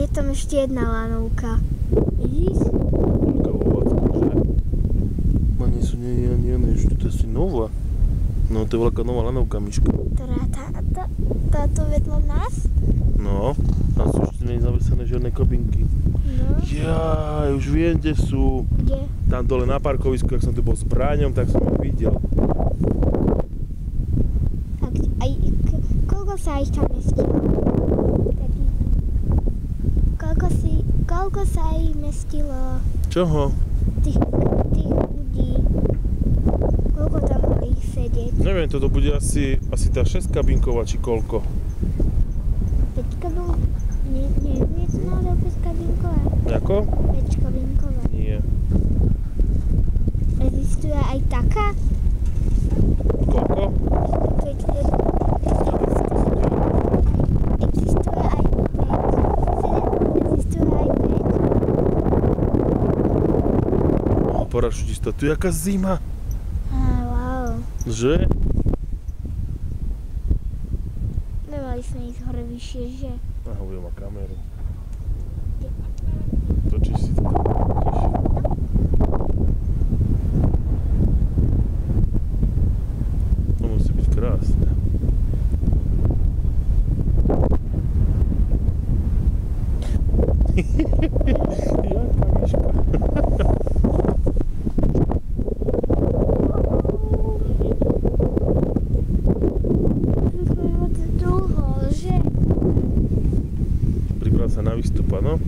je tam ešte jedna lanovka. Vidíš? Taká ovacka, že? No nie sú, nie, že to je asi nová. No to je veľká nová lanovka, Miška. Ktorá táto vedľa nás? No, tam sú ešte nie zavesené žiadne kabinky. No. Jaj, už viem, kde sú. Kde? Tam dole na parkovisku, ak som tu bol s Bráňom, tak som ich videl. Koľko sa ich tam mestilo? Koľko sa ich mestilo? Čoho? Tých ľudí. Koľko tam mali ich sedieť? Neviem, toto bude asi tá 6 kabinková, či koľko. 5 kabinková? Nie, je to náhodou 5 kabinková? Ako? 5 kabinková. Nie. Existuje aj taká? Koľko? Existuje aj 5. Existuje aj 5. Parašutista, tu je jaká zima. Wow. Že? Nemali sme ísť hore vyššie, že? Aha, budem mať kameru. Točíš si to. To musí byť krásne. Jaká Miška. Priprav sa na výstup, áno?